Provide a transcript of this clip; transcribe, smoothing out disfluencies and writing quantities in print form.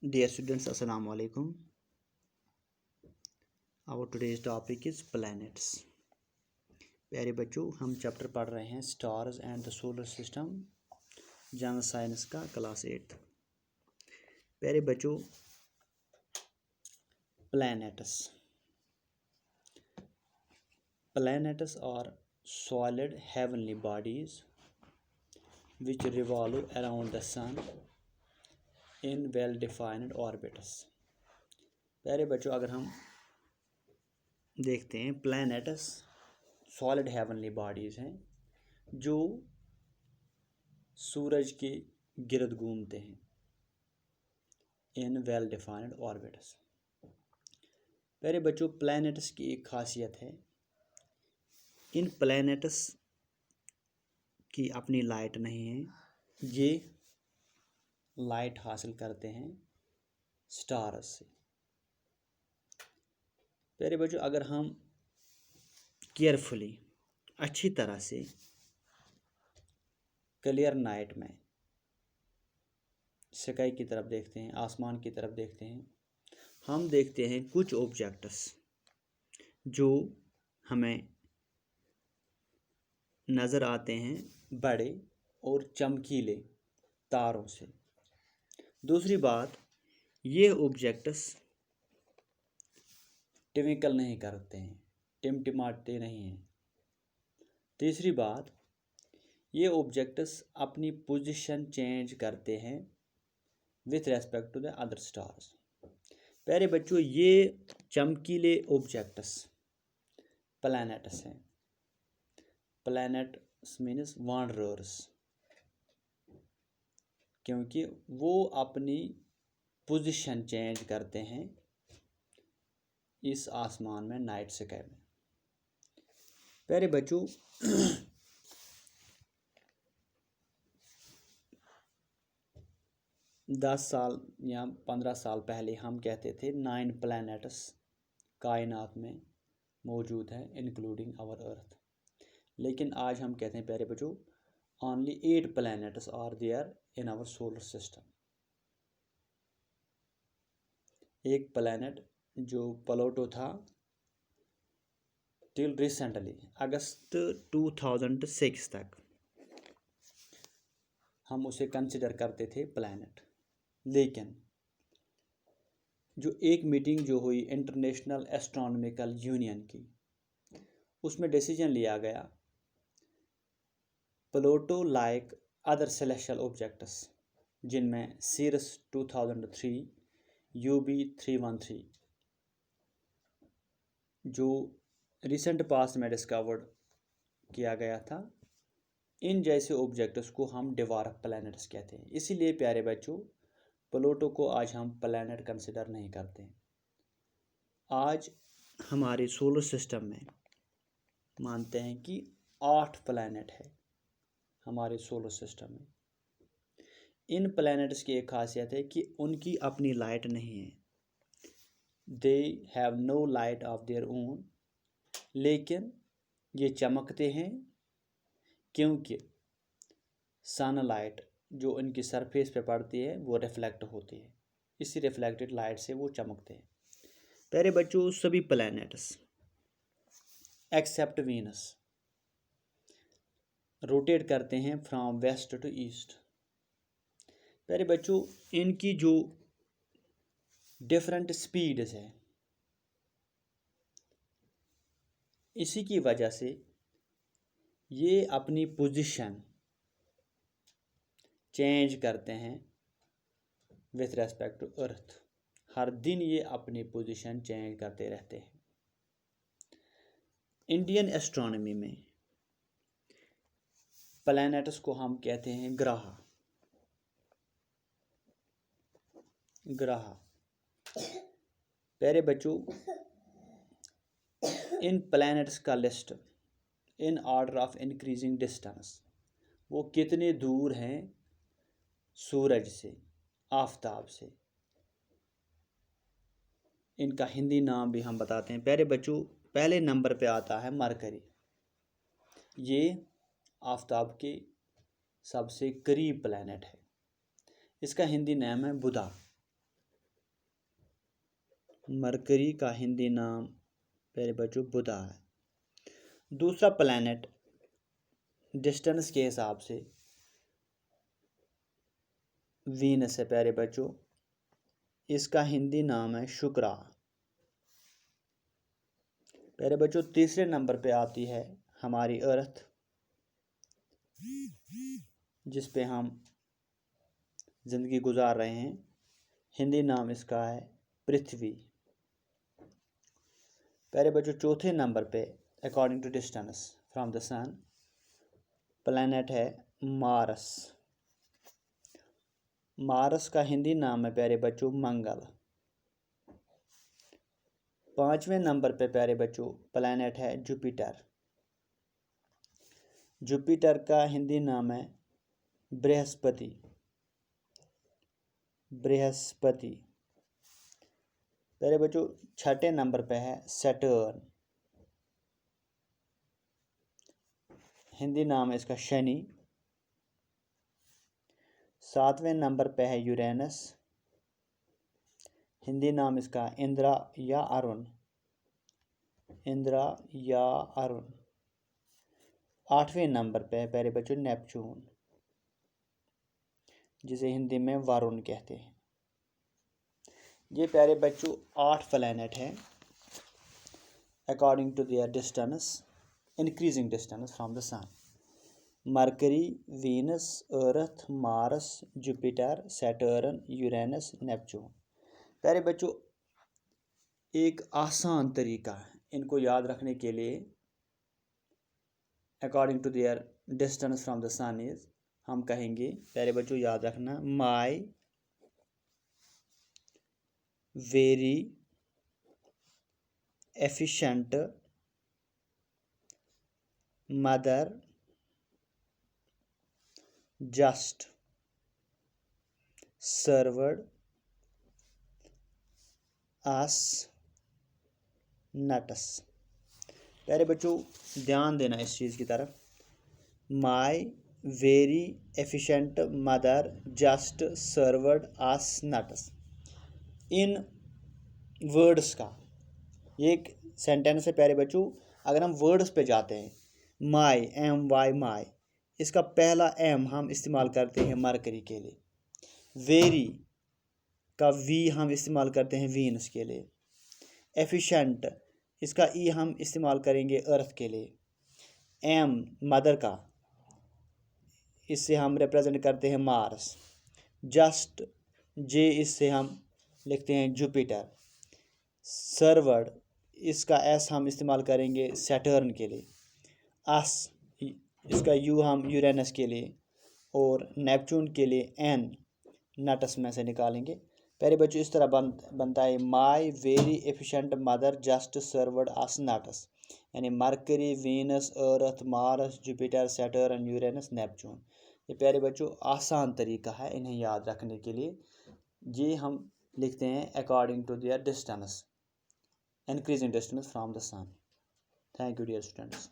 Dear students, Assalamu alaikum. Our today's topic is planets. प्यारे बच्चों, हम चैप्टर पढ़ रहे हैं stars and the solar system, general science का क्लास 8। प्यारे बच्चों, planets are solid heavenly bodies which revolve around the sun in well-defined orbits. प्यारे बच्चों, अगर हम देखते हैं प्लैनेट्स सॉलिड हेवनली बॉडीज़ हैं जो सूरज के गिर्द घूमते हैं इन वेल डिफाइंड ऑर्बिट्स। प्यारे बच्चों, प्लैनेट्स की एक खासियत है, इन प्लैनेट्स की अपनी लाइट नहीं है, ये लाइट हासिल करते हैं स्टार्स से। प्यारे बच्चों, अगर हम केयरफुली अच्छी तरह से क्लियर नाइट में स्काई की तरफ देखते हैं, आसमान की तरफ देखते हैं, हम देखते हैं कुछ ऑब्जेक्ट्स जो हमें नज़र आते हैं बड़े और चमकीले तारों से। दूसरी बात, ये ऑब्जेक्ट्स ट्विंकल नहीं करते हैं, टिमटिमाते नहीं हैं। तीसरी बात, ये ऑब्जेक्ट्स अपनी पोजीशन चेंज करते हैं with respect to the other stars. प्यारे बच्चों, ये चमकीले ऑब्जेक्ट्स प्लैनेट्स हैं। प्लैनेट्स मीन्स वांडरर्स, क्योंकि वो अपनी पोजीशन चेंज करते हैं इस आसमान में, नाइट स्काई में। प्यारे बच्चों, 10 साल या 15 साल पहले हम कहते थे 9 प्लैनेट्स कायनात में मौजूद हैं इंक्लूडिंग आवर अर्थ, लेकिन आज हम कहते हैं प्यारे बच्चों only 8 planets are there in our solar system. एक प्लैनेट जो प्लूटो था टिल रिसेंटली अगस्त 2006 तक हम उसे कंसिडर करते थे प्लैनेट, लेकिन जो एक मीटिंग जो हुई इंटरनेशनल एस्ट्रोनॉमिकल यूनियन की, उसमें डिसीजन लिया गया Pluto like other celestial objects, जिनमें सीरस 2003, UB313 जो रिसेंट पास्ट में डिस्कवर्ड किया गया था, इन जैसे ऑब्जेक्ट्स को हम डिवार्फ प्लैनेट्स कहते हैं। इसीलिए प्यारे बच्चों, प्लूटो को आज हम प्लैनेट कंसिडर नहीं करते हैं। आज हमारे सोलर सिस्टम में मानते हैं कि 8 प्लैनेट है हमारे सोलर सिस्टम में। इन प्लैनेट्स की एक खासियत है कि उनकी अपनी लाइट नहीं है, they have no light of their own, लेकिन ये चमकते हैं क्योंकि सनलाइट जो इनकी सरफेस पे पड़ती है वो रिफ्लेक्ट होती है, इसी रिफ्लेक्टेड लाइट से वो चमकते हैं। प्यारे बच्चों, सभी प्लैनेट्स एक्सेप्ट वीनस रोटेट करते हैं फ्रॉम वेस्ट टू ईस्ट। प्यारे बच्चों, इनकी जो डिफरेंट स्पीड्स है, इसी की वजह से ये अपनी पोजीशन चेंज करते हैं विथ रेस्पेक्ट टू अर्थ। हर दिन ये अपनी पोजीशन चेंज करते रहते हैं। इंडियन एस्ट्रोनॉमी में प्लैनेट्स को हम कहते हैं ग्रह। प्यारे बच्चों, इन प्लैनेट्स का list in order of increasing distance, वो कितने दूर हैं सूरज से, आफताब से। इनका हिंदी नाम भी हम बताते हैं। प्यारे बच्चों, पहले नंबर पे आता है मरकरी। ये आफताब के सबसे करीब प्लैनेट है। इसका हिंदी नाम है बुधा। मरकरी का हिंदी नाम प्यारे बच्चों बुधा है। दूसरा प्लैनेट डिस्टेंस के हिसाब से वीनस है प्यारे बच्चों, इसका हिंदी नाम है शुक्रा। प्यारे बच्चों तीसरे नंबर पे आती है हमारी अर्थ, जिस पे हम जिंदगी गुजार रहे हैं, हिंदी नाम इसका है पृथ्वी। प्यारे बच्चों चौथे नंबर पे according to distance from the sun planet है मार्स। मार्स का हिंदी नाम है प्यारे बच्चों मंगल। पांचवें नंबर पे प्यारे बच्चों प्लैनेट है जुपिटर। जुपिटर का हिंदी नाम है बृहस्पति। बृहस्पति। प्यारे बच्चों छठे नंबर पे है सैटर्न, हिंदी नाम है इसका शनि। सातवें नंबर पे है यूरेनस, हिंदी नाम इसका इंद्रा या अरुण। इंद्रा या अरुण। आठवें नंबर पे है प्यारे बच्चों नेपच्यून, जिसे हिंदी में वरुण कहते हैं। ये प्यारे बच्चों 8 प्लैनेट हैं according to their distance, increasing distance from the sun. Mercury, Venus, Earth, Mars, Jupiter, Saturn, Uranus, Neptune. प्यारे बच्चों एक आसान तरीका है इनको याद रखने के लिए, according to their distance from the sun is, हम कहेंगे प्यारे बच्चों याद रखना, my very efficient mother just served us nuts. प्यारे बच्चों ध्यान देना इस चीज़ की तरफ, my very efficient mother just served us nuts. इन वर्ड्स का ये एक सेंटेंस है प्यारे बच्चों। अगर हम वर्ड्स पे जाते हैं, माई एम वाई माई, इसका पहला एम हम इस्तेमाल करते हैं मरकरी के लिए। वेरी का वी हम इस्तेमाल करते हैं वीनस के लिए। एफिशिएंट इसका ई हम इस्तेमाल करेंगे अर्थ के लिए। एम मदर का, इससे हम रिप्रेजेंट करते हैं मार्स। जस्ट जे इससे हम लिखते हैं जुपिटर। सर्वर्ड इसका एस हम इस्तेमाल करेंगे सैटर्न के लिए। अस इसका यू हम यूरेनस के लिए, और नेपच्यून के लिए एन नट्स में से निकालेंगे। प्यारे बच्चों इस तरह बनता है my very efficient mother just served us nuts, यानी Mercury, Venus, Earth, Mars, Jupiter, Saturn, Uranus, Neptune. ये प्यारे बच्चों आसान तरीका है इन्हें याद रखने के लिए। ये हम लिखते हैं according to their distance, increasing distance from the sun. Thank you dear students.